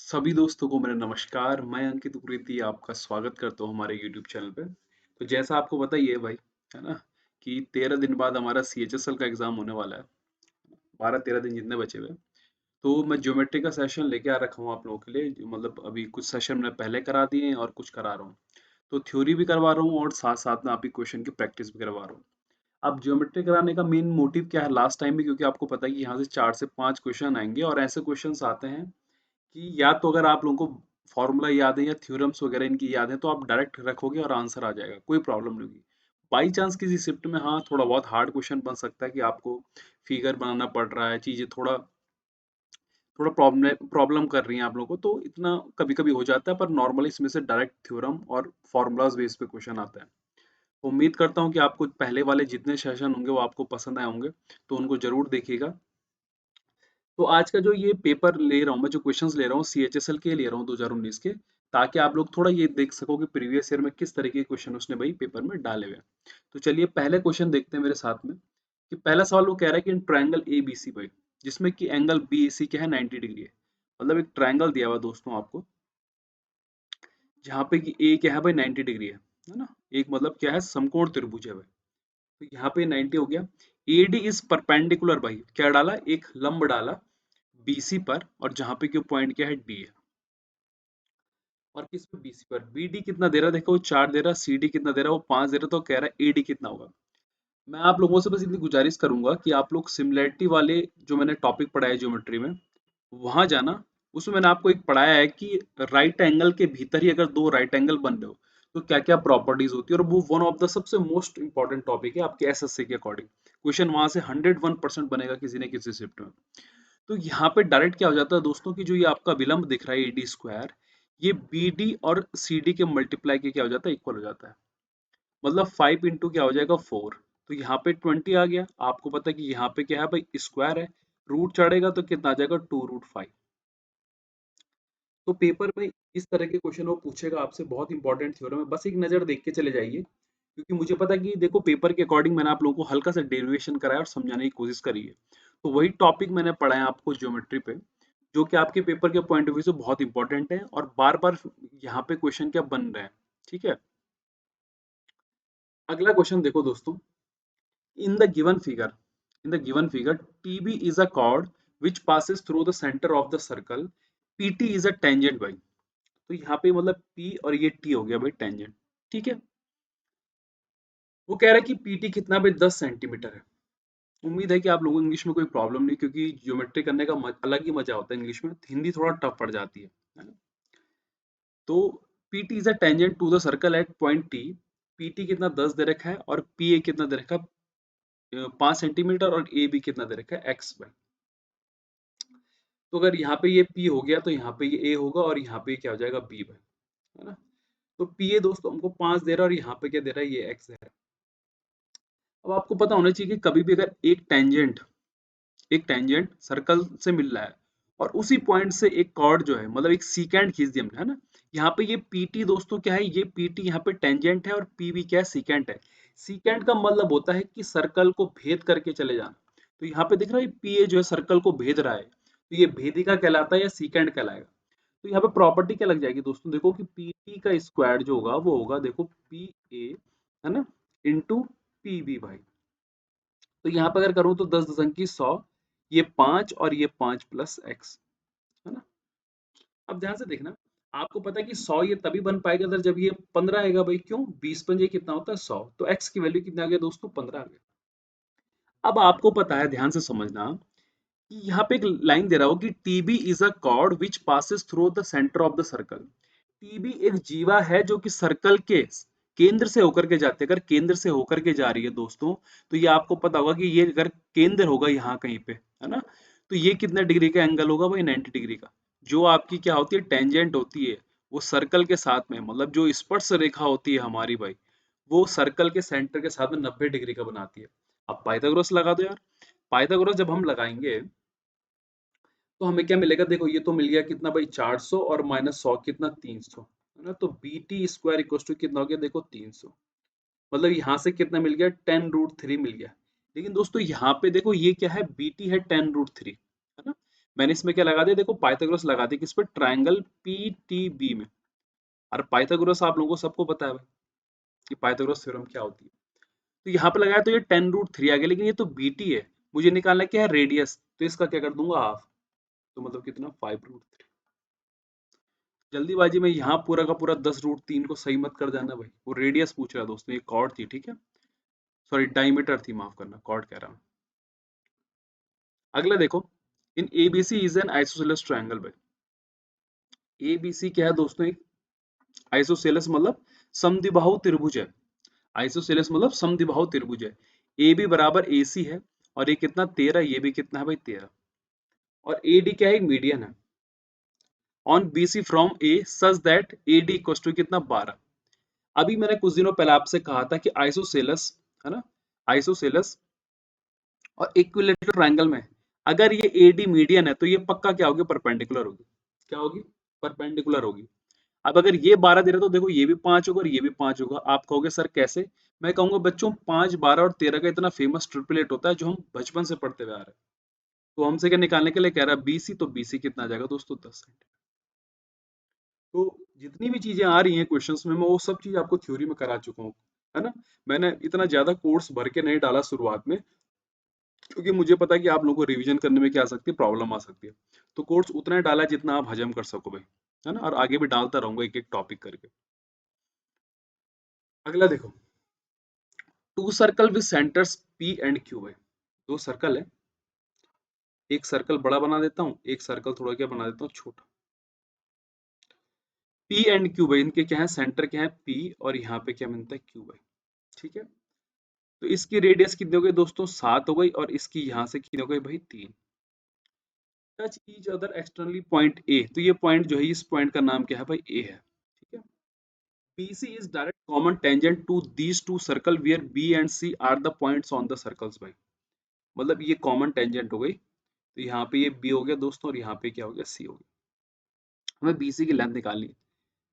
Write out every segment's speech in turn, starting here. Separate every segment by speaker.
Speaker 1: सभी दोस्तों को मेरा नमस्कार। मैं अंकित उप्रेती आपका स्वागत करता हूँ हमारे यूट्यूब चैनल पे। तो जैसा आपको पता ही है भाई, है ना, कि 13 दिन बाद हमारा CHSL का एग्जाम होने वाला है। 12-13 दिन जितने बचे हुए हैं। तो मैं ज्योमेट्री का सेशन लेके आ रखा हूँ आप लोगों के लिए, मतलब अभी कुछ सेशन मैंने पहले करा दिए हैं और कुछ करा रहा हूँ। तो थ्योरी भी करवा रहा हूँ और साथ साथ में आपकी क्वेश्चन की प्रैक्टिस भी करवा रहा हूँ। अब ज्योमेट्री कराने का मेन मोटिव क्या है लास्ट टाइम भी, क्योंकि आपको पता है कि यहाँ से 4 से 5 क्वेश्चन आएंगे और ऐसे क्वेश्चन आते हैं कि या तो अगर आप लोगों को फॉर्मूला याद है या थ्योरम्स वगैरह इनकी याद है तो आप डायरेक्ट रखोगे और आंसर आ जाएगा, कोई प्रॉब्लम नहीं होगी। बाई चांस किसी शिफ्ट में हाँ थोड़ा बहुत हार्ड क्वेश्चन बन सकता है कि आपको फिगर बनाना पड़ रहा है, चीजें थोड़ा थोड़ा प्रॉब्लम प्रॉब्लम कर रही हैं आप लोगों को, तो इतना कभी कभी हो जाता है, पर नॉर्मली इसमें से डायरेक्ट थ्योरम और फॉर्मूलाज बेस पे क्वेश्चन आता है। तो उम्मीद करता हूँ कि आपको पहले वाले जितने सेशन होंगे वो आपको पसंद आए होंगे, तो उनको जरूर देखिएगा। तो आज का जो ये पेपर ले रहा हूँ, मैं जो क्वेश्चंस ले रहा हूँ CHSL के ले रहा हूँ 2019 के, ताकि आप लोग थोड़ा ये देख सको कि प्रीवियस ईयर में किस तरीके के क्वेश्चन उसने भाई पेपर में डाले हुए हैं। तो चलिए पहले क्वेश्चन देखते हैं मेरे साथ में। कि पहला सवाल वो कह रहा है कि इन ट्रायंगल ABC भाई, जिसमें कि एंगल BAC क्या है 90 डिग्री है। मतलब एक ट्रायंगल दिया हुआ दोस्तों आपको, जहाँ पे कि A क्या है भाई 90 डिग्री है ना। एक मतलब क्या है, समकोण त्रिभुज है भाई। तो यहाँ पे 90 हो गया। AD इज परपेंडिकुलर भाई, क्या डाला, एक लंब डाला BC पर, और जहां पे क्यों पॉइंट क्या है D है। और किस पे, BC पर। BD कितना दे रहा है, देखो 4 दे रहा है, CD कितना दे रहा है, वो 5 दे रहा है, तो कह रहा है AD कितना होगा। मैं आप लोगों से बस इतनी गुजारिश करूंगा कि आप लोग सिमिलैरिटी वाले जो मैंने टॉपिक पढ़ाया है ज्योमेट्री में, वहां जाना। उसमें मैंने आपको एक पढ़ाया है कि राइट एंगल के भीतर ही अगर दो राइट एंगल बन रहे हो तो क्या क्या प्रॉपर्टीज होती है, और वो वन ऑफ द सबसे मोस्ट इंपॉर्टेंट टॉपिक है आपके SSC के अकॉर्डिंग। क्वेश्चन वहां से 101% बनेगा किसी न किसी शिफ्ट में। तो यहाँ पे डायरेक्ट क्या हो जाता है दोस्तों की, जो ये आपका विलंब दिख रहा है AD स्क्वायर, ये BD और CD के मल्टीप्लाई के क्या हो जाता है, इक्वल हो जाता है। मतलब 5 इंटू क्या हो जाएगा 4। तो यहाँ पे 20 आ गया। आपको पता है कि यहाँ पे क्या है भाई, स्क्वायर है। रूट चढ़ेगा तो कितना आ जाएगा, 2√5। तो पेपर में इस तरह के क्वेश्चन वो पूछेगा आपसे, बहुत इंपॉर्टेंट थ्योरम है, बस एक नजर देख के चले जाइए। क्योंकि मुझे पता है कि देखो पेपर के अकॉर्डिंग मैंने आप लोगों को हल्का सा डेरिवेशन कराया और समझाने की कोशिश करी है। तो वही टॉपिक मैंने पढ़ाया आपको ज्योमेट्री पे, जो कि आपके पेपर के पॉइंट ऑफ व्यू से बहुत इंपॉर्टेंट है, और बार बार यहाँ पे क्वेश्चन क्या बन रहे हैं। ठीक है। अगला क्वेश्चन देखो दोस्तों। इन the given figure, in the given figure TB is a chord which passes through the center of the circle, PT is a tangent भाई। तो यहाँ पे मतलब P और ये T हो गया भाई टेंजेंट। ठीक है। वो कह रहा है कि PT कितना भाई 10 सेंटीमीटर है। उम्मीद है कि आप लोगों को इंग्लिश में कोई प्रॉब्लम नहीं, क्योंकि ज्योमेट्री करने का अलग ही मजा होता है इंग्लिश में, हिंदी थोड़ा टफ पड़ जाती है ना। तो PT is a tangent to the circle at point T। PT कितना 10 दे रखा है, और PA कितना दे रखा है 5 सेंटीमीटर, और AB कितना दे रखा है X भाई। तो अगर यहाँ पे ये P हो गया तो यहाँ पे ये A होगा, और यहाँ पे क्या हो जाएगा B भाई, है ना। तो PA दोस्तों हमको 5 दे रहा है, और यहाँ पे क्या दे रहा है, ये X दे रहा है। अब आपको पता होना चाहिए कि कभी भी अगर एक टेंजेंट सर्कल से मिल रहा है, और उसी पॉइंट से एक कॉर्ड जो है, मतलब एक सीकेंड खींच दिया हमने, है ना। यहाँ पे ये PT दोस्तों क्या है, ये PT यहाँ पे टेंजेंट है, और PB क्या है, सीकेंट है। सीकेंट का मतलब होता है कि सर्कल को भेद करके चले जाना। तो यहाँ पे दिख रहा है PA जो है सर्कल को भेद रहा है, तो ये भेदिका कहलाता है या सीकेंट कहलाएगा। तो यहाँ पे प्रॉपर्टी क्या लग जाएगी दोस्तों, देखो कि PT का स्क्वायर जो होगा वो होगा, देखो PA, है ना, इंटू PB भाई। तो यहाँ पे अगर करूँ तो 10 दशंक की 100, ये 5 और ये 5 प्लस एक्स, है ना। अब ध्यान से देखना, आपको पता है कि 100 ये तभी बन पाएगा अगर जब ये 15 आएगा भाई, क्यों, 20 पंजे कितना होता है 100, तो एक्स की वैल्यू कितना आ गया दोस्तों, 15 आ गया। अब आपको पता है, ध्यान से समझना, कि यहाँ पे एक लाइन दे रहा हो कि TB is a cord which passes through the centre of the circle. TB एक जीवा है जो कि सर्कल के केंद्र से होकर के जाते हैं। अगर केंद्र से होकर के जा रही है दोस्तों, तो ये आपको पता होगा कि ये अगर केंद्र होगा यहाँ कहीं पे, है ना, तो ये कितने डिग्री का एंगल होगा भाई, 90 डिग्री का। जो आपकी क्या होती है, टेंजेंट होती है, वो सर्कल के साथ में, मतलब जो स्पर्श रेखा होती है हमारी भाई, वो सर्कल के सेंटर के साथ में 90 डिग्री का बनाती है। अब पाइथागोरस लगा दो यार। पाइथागोरस जब हम लगाएंगे तो हमें क्या मिलेगा, देखो ये तो मिल गया कितना भाई 400, और माइनस 100 कितना 300, है ना। तो BT स्क्वायर इक्वल टू कितना हो गया, देखो 300। मतलब यहाँ से कितना मिल गया, 10√3 मिल गया। लेकिन दोस्तों यहाँ पे देखो ये क्या है, BT है 10√3, है ना। मैंने इसमें क्या लगा दिया, देखो पाइथागोरस लगा दिया किस पे, ट्रायंगल पीटीबी में। और पाइथागोरस आप लोगों को सबको पता है भाई कि पाइथागोरस थ्योरम क्या होती है। तो यहाँ पे लगाया तो ये 10√3 आ गया, लेकिन ये तो बीटी है, मुझे निकालना क्या है रेडियस, तो इसका क्या कर दूंगा हाफ, तो मतलब कितना 5√3। जल्दीबाजी में यहाँ पूरा का पूरा 10√3 को सही मत कर जाना भाई, वो रेडियस पूछ रहा है दोस्तों, ये कॉर्ड थी ठीक है, सॉरी डायमीटर थी, माफ करना, कॉर्ड कह रहा हूँ। अगला देखो, इन ABC is an isosceles triangle भाई। एबीसी क्या है दोस्तों, एक आइसोसेलेस मतलब समद्विबाहु त्रिभुज है। आइसोसेलेस मतलब समद्विबाहु त्रिभुज है। ए बी बराबर ए सी है, और ये कितना 13, ये भी कितना है भाई 13, और ए डी क्या है, मीडियन है on B C from A such that A D equal to कितना 12। अभी मैंने कुछ दिनों पहले आपसे कहा था कि आइसोसेलस है ना, आइसोसेलस और इक्विलेटरल ट्रायंगल में अगर ये ए डी मीडियन है तो ये पक्का क्या होगी, परपेंडिकुलर होगी। क्या होगी, परपेंडिकुलर होगी। अब अगर ये 12 दे रहे तो देखो ये भी 5 होगा और ये भी 5 होगा। आप कहोगे सर कैसे, मैं कहूंगा बच्चों 5, 12 और 13 का इतना फेमस ट्रिपलेट होता है जो हम बचपन से पढ़ते हुए आ रहे हैं। तो हमसे क्या निकालने के लिए कह रहा है बीसी, तो बीसी कितना आ जाएगा दोस्तों 10 सेंटीमीटर। तो जितनी भी चीजें आ रही हैं क्वेश्चंस में, मैं वो सब चीज आपको थ्योरी में करा चुका हूँ, है ना। मैंने इतना ज्यादा कोर्स भर के नहीं डाला शुरुआत में, क्योंकि मुझे पता है कि आप लोगों को रिवीजन करने में क्या आ सकती है, प्रॉब्लम आ सकती है। तो कोर्स उतना ही डाला है जितना आप हजम कर सको भाई, है ना, और आगे भी डालता रहूंगा एक एक टॉपिक करके। अगला देखो, two circle with centres P and Q है। दो सर्कल है, एक सर्कल बड़ा बना देता हूँ, एक सर्कल थोड़ा क्या बना देता हूँ छोटा। पी एंड क्यू भाई, इनके क्या है, सेंटर क्या है पी, और यहाँ पे क्या मिलता है क्यू भाई, ठीक है। तो इसकी रेडियस कितनी हो गई दोस्तों 7 हो गई, और इसकी यहाँ से कितनी हो गई भाई 3। Touch each other externally point A, तो ये पॉइंट जो है इस पॉइंट का नाम क्या है भाई ए है, ठीक है। PC is direct common tangent to these two circle where B and C are the points on the circles भाई। मतलब ये कॉमन टेंजेंट हो गई, तो यहाँ पे ये B हो गया दोस्तों, और यहाँ पे क्या हो गया C हो गया। हमें BC की लेंथ निकालनी है।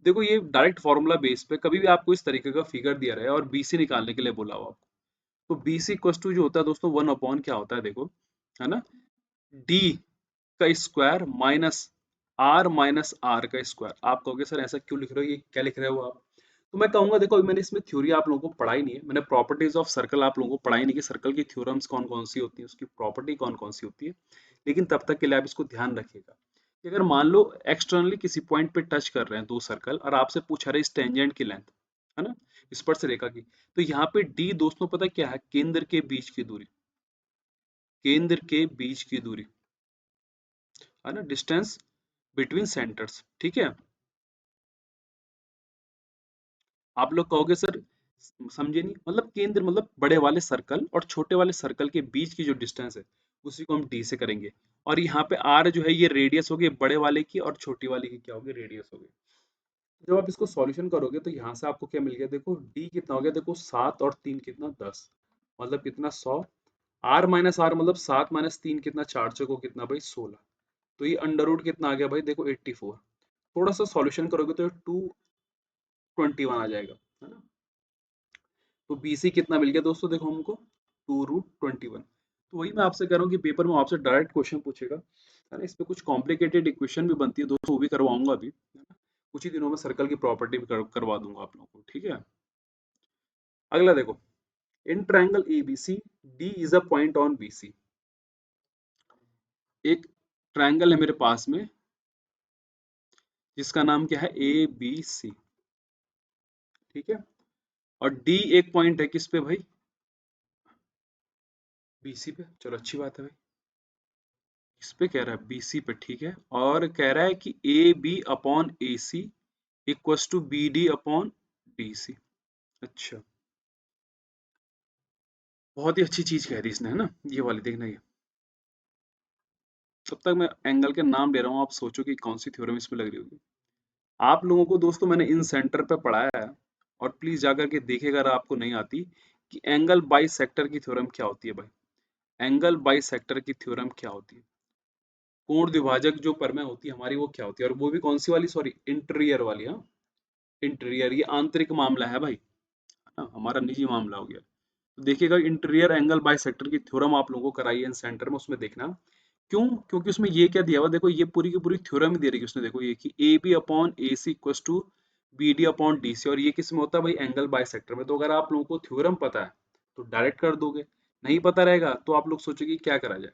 Speaker 1: देखो ये डायरेक्ट फॉर्मूला बेस पे, कभी भी आपको इस तरीके का फिगर दिया रहे और BC निकालने के लिए बोला हो आपको, तो BC इक्वल टू जो होता है दोस्तों 1 अपॉन क्या होता है देखो, है ना, D का स्क्वायर माइनस R का स्क्वायर। आप कहोगे सर ऐसा क्यों लिख रहे हो, ये क्या लिख रहे हो आप, तो मैं कहूंगा देखो अभी मैंने इसमें थ्योरी आप लोगों को पढ़ाई नहीं है, मैंने प्रॉपर्टीज ऑफ सर्कल आप लोगों को पढ़ाई नहीं कि सर्कल की थ्योरम्स कौन कौन सी होती है, उसकी प्रॉपर्टी कौन कौन सी होती है। लेकिन तब तक के लिए आप इसको ध्यान रखिएगा कि अगर मान लो एक्सटर्नली किसी पॉइंट पे टच कर रहे हैं दो सर्कल, और आपसे पूछा रहे इस टेंजेंट की लेंथ, है ना, स्पर्श रेखा की, तो यहाँ पे डी दोस्तों पता क्या है, केंद्र के बीच की दूरी, केंद्र के बीच की दूरी, है ना, डिस्टेंस बिटवीन सेंटर्स, ठीक है। आप लोग कहोगे सर समझे नहीं, मतलब केंद्र मतलब बड़े वाले सर्कल और छोटे वाले सर्कल के बीच की जो डिस्टेंस है उसी को हम डी से करेंगे। और यहाँ पे आर जो है ये रेडियस होगी बड़े वाले की, और छोटी वाले की क्या होगी, रेडियस होगी। जब आप इसको सॉल्यूशन करोगे तो यहाँ से आपको क्या मिल गया, देखो डी कितना हो गया, देखो 7 और 3 कितना 10, मतलब कितना 100। R - R मतलब 7 - 3 कितना, 4 चौको कितना भाई 16। तो ये अंडर रूट कितना आ गया भाई देखो 84। थोड़ा सा सॉल्यूशन करोगे तो 221 आ जाएगा, है ना। तो BC कितना मिल गया दोस्तों देखो हमको, 2√21। तो वही मैं आपसे कह रहा हूँ कि पेपर में आपसे डायरेक्ट क्वेश्चन पूछेगा, है ना। इसमें कुछ कॉम्प्लिकेटेड इक्वेशन भी बनती है दोस्तों, वो भी करवाऊंगा अभी, है ना। कुछ ही दिनों में सर्कल की प्रॉपर्टी भी करवा दूंगा आप लोगों को, ठीक है। अगला देखो, in triangle ABC D is a point on BC। एक ट्रायंगल है मेरे पास में जिसका नाम क्या है ABC, ठीक है, और D एक पॉइंट है किस पे भाई, BC पे। चलो अच्छी बात है भाई, इस पे कह रहा है BC पे, ठीक है, और कह रहा है कि AB upon AC equals to BD upon BC। अच्छा, बहुत ही अच्छी चीज कह दी इसने, है ना, ये वाली देखना ये। तब तक मैं एंगल के नाम ले रहा हूँ, आप सोचो कि कौन सी थ्योरम इसमें लग रही होगी। आप लोगों को दोस्तों मैंने इन सेंटर पे पढ़ाया है, और प्लीज जाकर के देखिएगा अगर आपको नहीं आती, कि एंगल बाई सेक्टर की थ्योरम क्या होती है भाई। एंगल बाई सेक्टर की थ्योरम क्या होती है, कोण द्विभाजक जो परमेय होती है हमारी वो क्या होती है, और वो भी कौन सी वाली, सॉरी इंटीरियर वाली, हाँ इंटीरियर, ये आंतरिक मामला है भाई, है ना, हमारा निजी मामला हो गया। तो देखिएगा इंटीरियर एंगल बाई सेक्टर की थ्योरम आप लोगों को कराई है इन सेंटर में, उसमें देखना क्यों? क्योंकि उसमें ये क्या दिया हुआ, देखो ये पूरी की पूरी थ्योरम ही दे रही है उसने, देखो ये कि A B upon A C equals to B D upon D C, और ये किस में होता है भाई, एंगल बाय सेक्टर में। तो अगर आप लोगों को थ्योरम पता है तो डायरेक्ट कर दोगे, नहीं पता रहेगा तो आप लोग सोचोगे कि क्या करा जाए।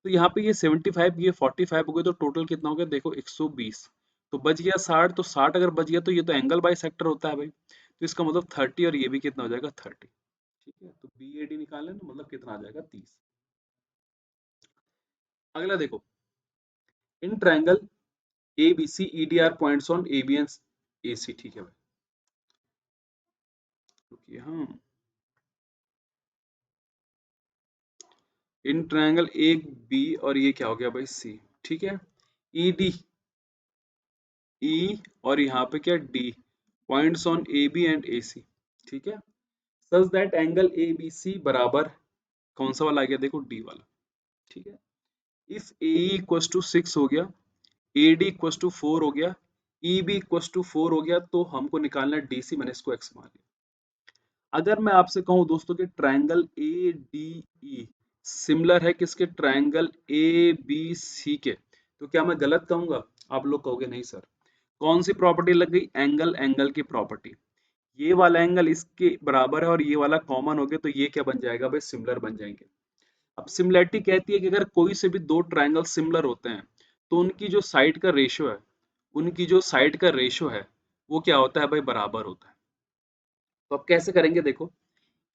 Speaker 1: तो यहाँ पे ये 75, ये 45 हो गए, तो टोटल कितना हो गया देखो 120, तो बच गया 60, तो 60 अगर बच गया तो ये तो एंगल बाय सेक्टर होता है भाई, तो इसका मतलब 30, और ये भी कितना हो जाएगा 30। ठीक है, तो बी ए डी निकालें ना, मतलब कितना आ जाएगा 30। अगला देखो, in triangle A B C E D are points on A B and A C. ठीक है भाई, रुकिए, हाँ, इन ट्रायंगल ए बी और ये क्या हो गया भाई सी। ठीक है, ई डी, ई और यहाँ पे क्या D, points on A B and A C. ठीक है, such that angle A B C बराबर, कौन सा वाला आ गया देखो, डी वाला। ठीक है, इफ ए इक्वस टू 6 हो गया, ए डी इक्वस टू 4 हो गया, ई बी इक्वस टू 4 हो गया, तो हमको निकालना है डी सी, मैंने इसको एक्स मान लिया। अगर मैं आपसे कहूं दोस्तों कि triangle A D E similar है किसके, ट्रायंगल ए बी सी के, तो क्या मैं गलत कहूंगा? आप लोग कहोगे नहीं सर, कौन सी प्रॉपर्टी लग गई, एंगल एंगल की प्रॉपर्टी। ये वाला एंगल इसके बराबर है और ये वाला कॉमन हो गया, तो ये क्या बन जाएगा भाई, सिमिलर बन जाएंगे। अब सिमिलरिटी कहती है कि अगर कोई से भी दो ट्रायंगल सिमिलर होते हैं तो उनकी जो साइड का रेशियो है, उनकी जो साइड का रेशियो है वो क्या होता है भाई, बराबर होता है। तो अब कैसे करेंगे देखो,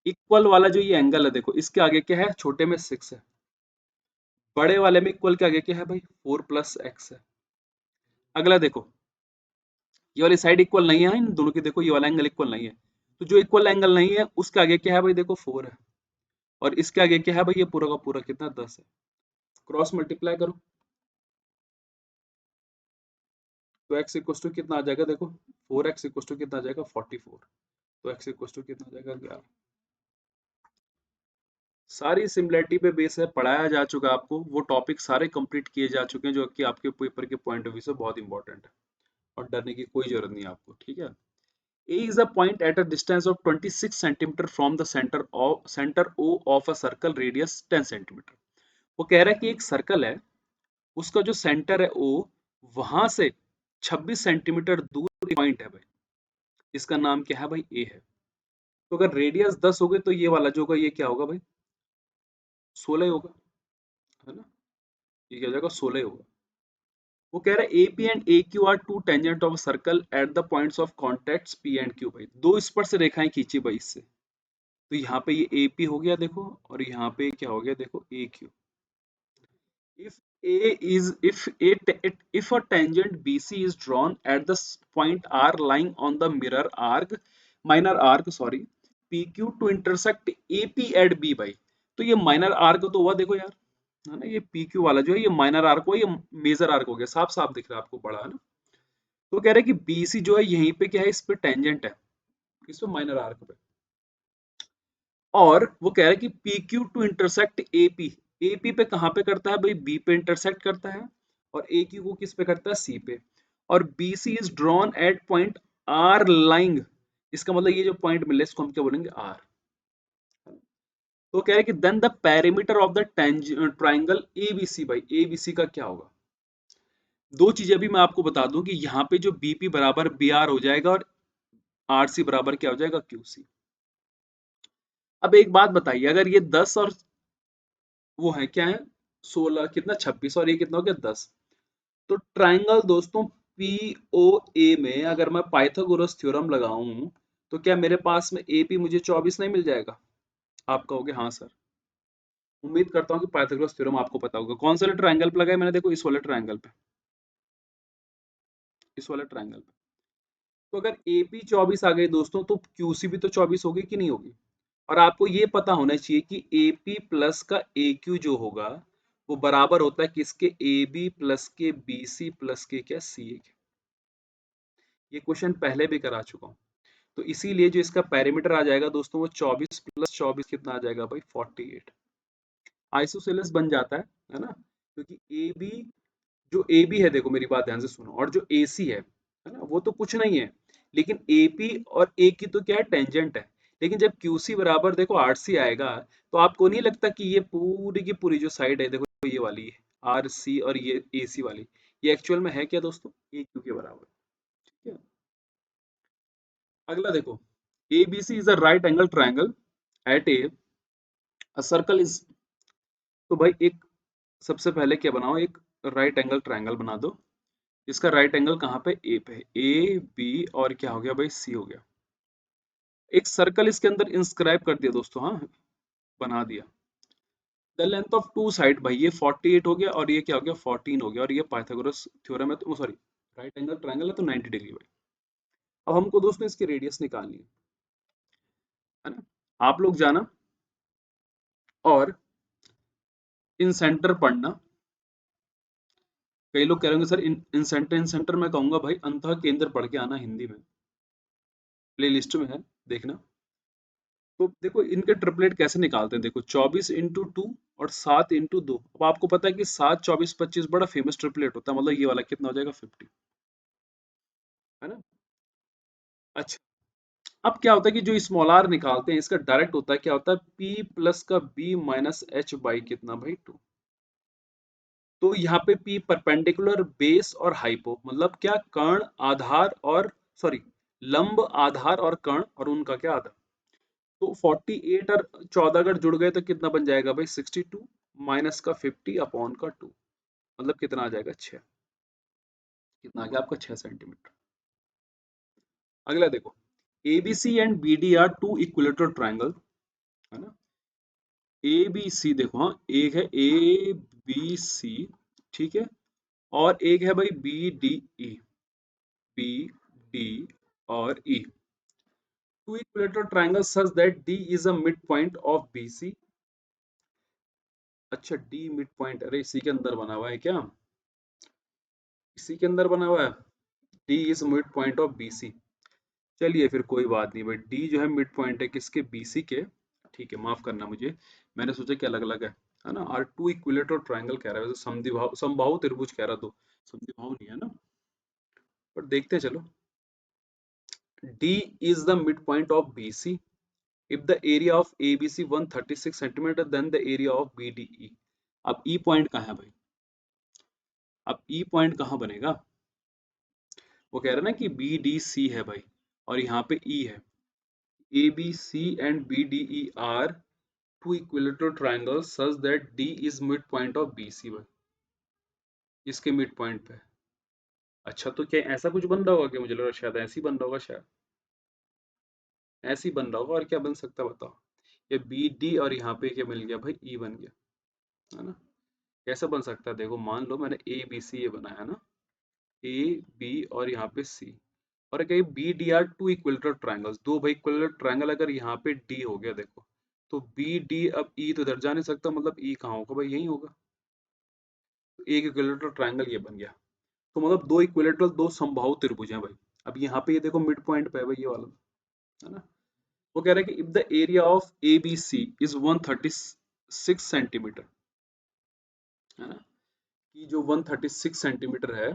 Speaker 1: इक्वल वाला जो ये एंगल है देखो, इसके आगे क्या है, छोटे में 6 है, बड़े वाले में इक्वल के आगे क्या है भाई, 4 प्लस एक्स है। अगला देखो, ये वाली साइड इक्वल नहीं है इन दोनों की, देखो ये वाला एंगल इक्वल नहीं है, तो जो इक्वल एंगल नहीं है उसके आगे क्या है भाई, देखो 4 है, और इसके आगे क्या है भाई, ये पूरा का पूरा कितना, 10 है। क्रॉस मल्टीप्लाई करो, तो एक्स इक्वल टू कितना आ जाएगा देखो, 4x इक्वल टू कितना आ जाएगा, 44, तो एक्स इक्वल टू कितना आ जाएगा, 11। सारी सिमिलरिटी पे बेस है, पढ़ाया जा चुका है आपको, वो टॉपिक सारे कंप्लीट किए जा चुके हैं जो कि आपके पेपर के पॉइंट ऑफ व्यू से बहुत इंपॉर्टेंट है, और डरने की कोई जरूरत नहीं है आपको। ठीक है, A is a point at a distance of 26 centimeter from the center O of a circle radius 10 centimeter। वो कह रहा है कि एक सर्कल है, उसका जो सेंटर है O, वहां से 26 सेंटीमीटर दूर एक पॉइंट है भाई, इसका नाम क्या है भाई, A है। तो अगर रेडियस 10 हो गई तो ये वाला जो होगा ये क्या होगा भाई, 16 होगा, है ना, ये क्या हो जाएगा, 16 होगा। वो कह रहा है AP and AQ are two tangent of circle at the points of contacts P and Q भाई, दो स्पर्श रेखाएं खींची भाई इससे, तो यहाँ पे ये AP हो गया देखो, और यहाँ पे क्या हो गया देखो, AQ। if A is if a tangent BC is drawn at the point R lying on the minor arc sorry PQ to intersect AP at B भाई, तो ये माइनर आर्क तो हुआ देखो यार, है ना, ये PQ वाला जो है ये माइनर आर्क हुआ, ये मेजर आर्क हो गया, साफ साफ दिख रहा है आपको, बड़ा है ना। तो कह रहे हैं कि BC जो है यहीं पे क्या है, इस पे टेंजेंट है, इस पे माइनर आर्क पे, और वो कह रहा है कि PQ to intersect AP, AP पे कहाँ पे करता है भाई, B पे इंटरसेक्ट करता है, और AQ को किस पे करता है, C पे, और BC is drawn at point R lying, इसका मतलब ये जो पॉइंट मिले इसको हम क्या बोलेंगे, R। तो कह रहे हैं कि then the perimeter of the triangle ABC भाई, ABC का क्या होगा। दो चीजें अभी मैं आपको बता दूं कि यहाँ पे जो BP बराबर BR हो जाएगा, और RC बराबर क्या हो जाएगा, QC। अब एक बात बताइए, अगर ये 10 और वो है क्या है, 16 कितना 26, और ये कितना हो गया 10, तो ट्राइंगल दोस्तों POA में अगर मैं पाइथागोरस थ्योरम लगाऊं तो क्या मेरे पास में AP मुझे 24 नहीं मिल जाएगा? आप कहोगे हाँ सर। उम्मीद करता हूँ कि पाइथागोरस थ्योरम आपको पता होगा। कौन से वाले ट्राइंगल पे लगाया मैंने, देखो इस वाले ट्राइंगल पे, इस वाले ट्राइंगल पे। तो अगर AP 24 आ गई दोस्तों तो QC भी तो 24 होगी कि नहीं होगी। और आपको ये पता होना चाहिए कि AP प्लस का AQ जो होगा वो बराबर होता है किसके, AB प्लस के BC प्लस के क्या, CA के। ये क्वेश्चन पहले भी करा चुका हूँ। तो इसीलिए जो इसका पैरामीटर आ जाएगा दोस्तों वो 24 प्लस 24 कितना आ जाएगा भाई, 48। आइसोसेलेस बन जाता है ना, क्योंकि ए बी, जो ए बी है देखो मेरी बात ध्यान से सुनो, और जो ए सी है ना, वो तो कुछ नहीं है, लेकिन ए पी और ए की तो क्या है, टेंजेंट है। लेकिन जब क्यू सी बराबर देखो आर सी आएगा, तो आपको नहीं लगता कि ये पूरी की पूरी जो साइड है देखो ये वाली है, आर सी और ये ए सी वाली, ये एक्चुअल में है क्या दोस्तों, ए क्यू के बराबर। ठीक है, अगला देखो, A B C is a right angle triangle at a circle is. तो भाई एक, सबसे पहले क्या बनाओ, एक राइट एंगल ट्राइंगल बना दो। इसका राइट एंगल कहाँ पे, ए पे, ए बी और क्या हो गया भाई, सी हो गया। एक सर्कल इसके अंदर इंस्क्राइब कर दिया दोस्तों, हाँ बना दिया। The length of two side, भाई ये 48 हो गया और ये क्या हो गया, 14 हो गया, और ये पाइथागोरस थ्योरम है, तो सॉरी राइट एंगल ट्राइंगल है तो 90 डिग्री भाई। अब हमको दोस्तों इसकी रेडियस निकालनी है ना। आप लोग जाना और इन सेंटर पढ़ना। कई लोग कह रहे होंगे सर इन सेंटर मैं कहूंगा भाई अंतः केंद्र पढ़ के आना, हिंदी में प्ले लिस्ट में है, देखना। तो देखो इनके ट्रिपलेट कैसे निकालते हैं, देखो 24 × 2 और 7 × 2। अब आपको पता है कि 7, 24, 25 बड़ा फेमस ट्रिपलेट होता है, मतलब ये वाला कितना हो जाएगा, 50, है ना। अच्छा, अब क्या होता है कि जो स्मॉल आर निकालते हैं इसका डायरेक्ट होता है, क्या होता है, P प्लस का B माइनस एच बाई कितना भाई 2। तो यहाँ पे P परपेंडिकुलर बेस और हाइपो, मतलब क्या, कर्ण आधार और सॉरी लंब आधार और कर्ण और उनका क्या आधार। तो 48 और 14 अगर जुड़ गए तो कितना बन जाएगा भाई, 62 माइनस का 50 अपॉन का 2, मतलब कितना आ जाएगा, 6। कितना आ गया आपका, 6 सेंटीमीटर। अगला देखो, ABC and BD are two equilateral triangle, है ना। ए बी सी देखो, हाँ एक है ए बी सी, ठीक है, और एक है भाई B D E, B D और E, two equilateral triangle such that D is a mid point of B C. अच्छा, डी मिड पॉइंट, अरे इसी के अंदर बना हुआ है क्या, इसी के अंदर बना हुआ है, D is mid point of B C. चलिए फिर कोई बात नहीं भाई, डी जो है मिड पॉइंट है किसके, बी सी के। ठीक है, माफ करना मुझे, मैंने सोचा कि अलग अलग है ना। और टू इक्विलेटरल ट्राइंगल कह रहा है, वैसे समद्विबाहु समबाहु त्रिभुज कह रहा, तो समद्विबाहु नहीं है ना, पर देखते हैं, चलो। D is the midpoint of BC. If the area of ABC 136 centimeter, then the area of BDE. अब E पॉइंट कहाँ है भाई, अब E पॉइंट कहाँ बनेगा, वो कह रहा है ना कि BDC है भाई, और यहाँ पे E है। ABC and BDE are two equilateral triangles such that D is midpoint of BC भाई, इसके मिड पॉइंट पे। अच्छा, तो क्या ऐसा कुछ बन रहा होगा, क्या मुझे लग रहा है शायद ऐसे ही बन रहा होगा, शायद ऐसे ही बन रहा होगा, और क्या बन सकता है बताओ। ये BD और यहाँ पे क्या मिल गया भाई, E बन गया, है ना। कैसे बन सकता है, देखो मान लो मैंने ए बी सी ये बनाया है ना, ए बी और यहाँ पे सी, और कहीं B D are two equilateral triangles, दो भाई इक्विलेटरल ट्राइंगल, अगर यहाँ पे डी हो गया देखो, तो बी डी, अब ई तो इधर जा नहीं सकता, मतलब ई कहाँ होगा भाई, यही होगा। तो एक इक्विलेटरल ट्राइंगल ये बन गया, तो मतलब दो इक्विलेटरल, दो समबाहु त्रिभुज हैं भाई। अब यहाँ पे ये देखो मिड पॉइंट पे है भाई, ये वाला, है ना। वो कह रहा है कि if the area of A B C is 136 centimetre, है ना, कि जो 136 सेंटीमीटर है,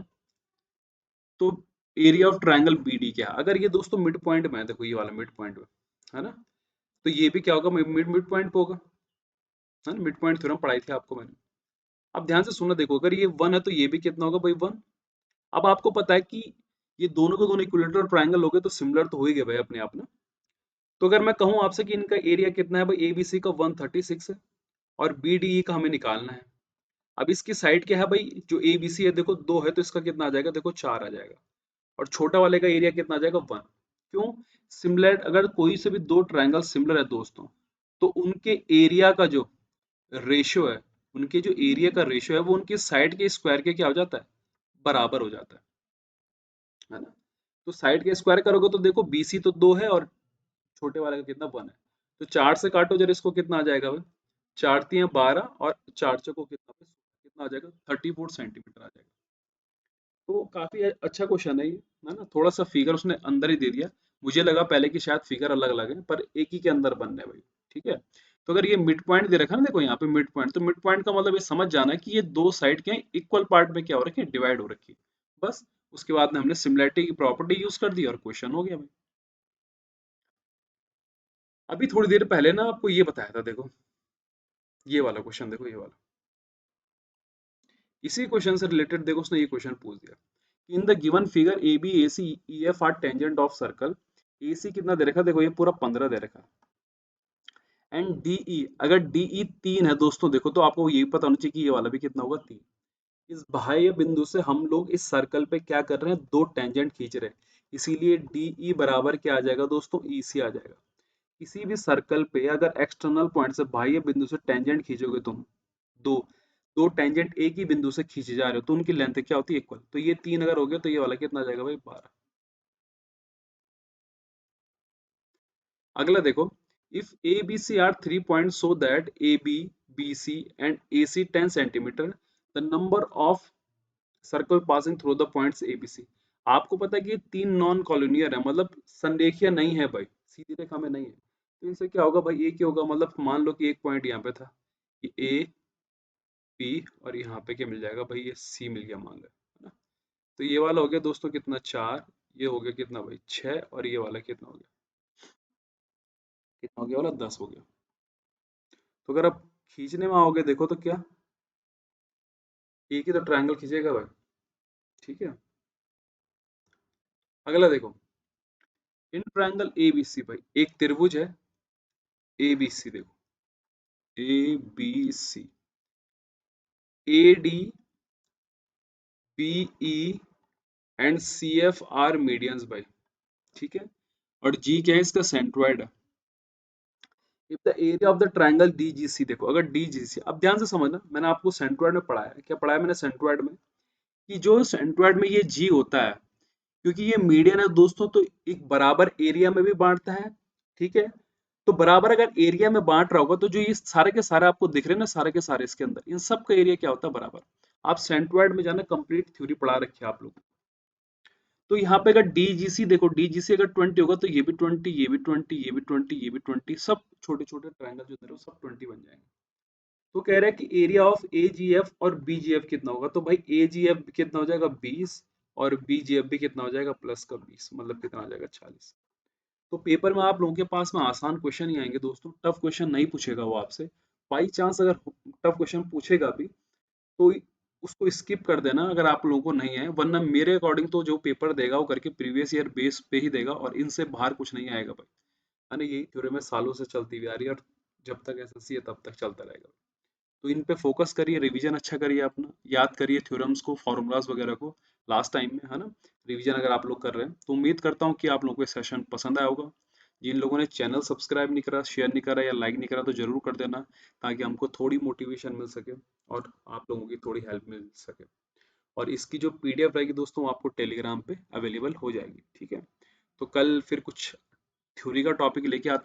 Speaker 1: तो एरिया ऑफ ट्राइंगल बीडी क्या है, अगर ये दोस्तों मिड पॉइंट में है, देखो ये वाला मिड पॉइंट में, है ना, तो ये भी क्या होगा, मिड मिड पॉइंट पे होगा, है ना। मिड पॉइंट थ्योरम पढ़ाई थी आपको मैंने। अब ध्यान से सुनना, देखो अगर ये 1 है तो ये भी कितना होगा भाई, 1। अब आपको पता है कि ये दोनों को दोनों इक्विलेटरल ट्राइंगल हो गए, तो सिमिलर तो हो ही गए भाई अपने आप ना। तो अगर मैं कहूँ आपसे कि इनका एरिया कितना है भाई, एबीसी का 136 है, और बीडीई का हमें निकालना है। अब इसकी साइड क्या है भाई, जो एबीसी है देखो 2 है, तो इसका कितना आ जाएगा, देखो 4 आ जाएगा, और छोटा वाले का एरिया कितना आ जाएगा, 1। क्यों, सिमिलर, अगर कोई से भी दो ट्रायंगल सिमिलर है दोस्तों, तो उनके एरिया का जो रेशियो है, उनके जो एरिया का रेशियो है, वो उनके साइड के स्क्वायर के क्या हो जाता है, बराबर हो जाता है ना। तो साइड के स्क्वायर करोगे तो देखो बीसी तो 2 है, और छोटे वाले का कितना, 1 है। तो 4 से काटो जरा इसको, कितना आ जाएगा भाई, 4 तियां 12, और 4 चौको कितना, कितना आ जाएगा, 34 सेंटीमीटर आ जाएगा। तो काफी अच्छा क्वेश्चन है ये, है ना। थोड़ा सा फिगर उसने अंदर ही दे दिया, मुझे लगा पहले कि शायद फिगर अलग अलग है, पर एक ही के अंदर बनना है भाई। ठीक है, तो अगर ये मिड पॉइंट दे रखा है ना, देखो यहाँ पे मिड पॉइंट, तो मिड पॉइंट का मतलब ये समझ जाना है कि ये दो साइड के इक्वल पार्ट में क्या हो रखी है, डिवाइड हो रखी है, बस। उसके बाद में हमने सिमिलैरिटी की प्रॉपर्टी यूज कर दी और क्वेश्चन हो गया भाई। अभी थोड़ी देर पहले ना आपको ये बताया था, देखो ये वाला क्वेश्चन, देखो ये वाला, इसी क्वेश्चन से रिलेटेड देखो उसने ये क्वेश्चन पूछ दिया, in the given figure A B A C E F are tangent of circle, A C कितना दे रखा है, देखो ये पूरा 15 दे रखा है, एंड डीई, अगर डीई 3 है दोस्तों, देखो तो आपको ये पता होना चाहिए कि ये वाला भी कितना होगा, 3। इस बाह्य बिंदु से हम लोग इस सर्कल पे क्या कर रहे हैं, दो टेंजेंट खींच रहे हैं, इसीलिए डीई बराबर क्या आ जाएगा दोस्तों, ई सी आ जाएगा। किसी भी सर्कल पे अगर एक्सटर्नल पॉइंट से बाह्य बिंदु से टेंजेंट खींचोगे तुम, दो दो टेंजेंट एक ही बिंदु से खींचे जा रहे हो तो उनकी लेंथ क्या होती है, इक्वल। तो ये 3 अगर हो गया तो ये वाला कितना आ जाएगा भाई, 12। अगला देखो, if A B C are 3 point so that A B B C and A C 10 centimetre, the number of circle passing through the points A B C. आपको पता है कि ये 3 नॉन कॉलोनियर है, मतलब संरेखीय नहीं है भाई, सीधी रेखा में नहीं है। तो इनसे क्या होगा भाई, ये क्या होगा, मतलब मान लो कि एक पॉइंट यहाँ पे था, ये ए बी, और यहाँ पे क्या मिल जाएगा भाई, ये सी मिल गया मान लो, है ना। तो ये वाला हो गया दोस्तों कितना, 4, ये हो गया कितना भाई 6, और ये वाला कितना हो गया, कितना हो गया वाला 10 हो गया। तो अगर आप खींचने में आओगे देखो तो क्या, एक ही तो ट्रायंगल खींचेगा भाई, ठीक है। अगला देखो, इन ट्रायंगल ए बी सी, भाई एक त्रिभुज है ए बी सी, देखो A B C, A D B E and C F are medians भाई, ठीक है। और जी क्या है, इसका सेंट्रोइड है। If the area of the triangle D G C, देखो अगर डी जी सी, अब ध्यान से समझना, मैंने आपको सेंट्रोइड में पढ़ाया है, क्या पढ़ाया मैंने सेंट्रोइड में, कि जो सेंट्रोइड में ये जी होता है, क्योंकि ये मीडियन है दोस्तों, तो एक बराबर एरिया में भी बांटता है, ठीक है। तो बराबर अगर एरिया में बांट रहा होगा तो जो ये सारे के सारे आपको दिख रहे हैं ना, सारे के सारे इसके अंदर, इन सब का एरिया क्या होता है, बराबर। आप सेंट्रोइड में जाना, कंप्लीट थ्योरी पढ़ा रखी है आप लोग। तो यहाँ पे अगर डीजीसी देखो, डीजीसी अगर 20 होगा तो ये भी 20, ये भी 20, ये भी 20, ये भी 20, सब छोटे छोटे ट्रायंगल जो दे रहे हो सब 20 बन जाएंगे। तो कह रहा है कि area of A G F और बी जी एफ कितना होगा, तो भाई ए जी एफ कितना हो जाएगा 20, और बी जी एफ भी कितना हो जाएगा प्लस का 20, मतलब कितना आ जाएगा 40। तो पेपर में आप लोगों के पास में आसान क्वेश्चन ही आएंगे दोस्तों, टफ क्वेश्चन नहीं पूछेगा वो आपसे। बाई चांस अगर टफ क्वेश्चन पूछेगा भी तो उसको स्किप कर देना अगर आप लोगों को नहीं है, वरना मेरे अकॉर्डिंग तो जो पेपर देगा वो करके प्रीवियस ईयर बेस पे ही देगा, और इनसे बाहर कुछ नहीं आएगा भाई, है ना। यही थ्योरी में सालों से चलती हुई आ रही है, और जब तक एसएससी है तब तक चलता रहेगा। तो इन पे फोकस करिए, रिवीजन अच्छा करिए अपना, याद करिए थ्योरम्स को, फॉर्मूलाज वगैरह को लास्ट टाइम में, है ना। रिवीजन अगर आप लोग कर रहे हैं तो उम्मीद करता हूँ कि आप लोगों को ये सेशन पसंद आया होगा। जिन लोगों ने चैनल सब्सक्राइब नहीं करा, शेयर नहीं करा या लाइक नहीं करा तो जरूर कर देना, ताकि हमको थोड़ी मोटिवेशन मिल सके और आप लोगों की थोड़ी हेल्प मिल सके। और इसकी जो पीडीएफ रहेगी दोस्तों वो आपको टेलीग्राम पे अवेलेबल हो जाएगी, ठीक है। तो कल फिर कुछ थ्योरी का टॉपिक लेके आता हूँ।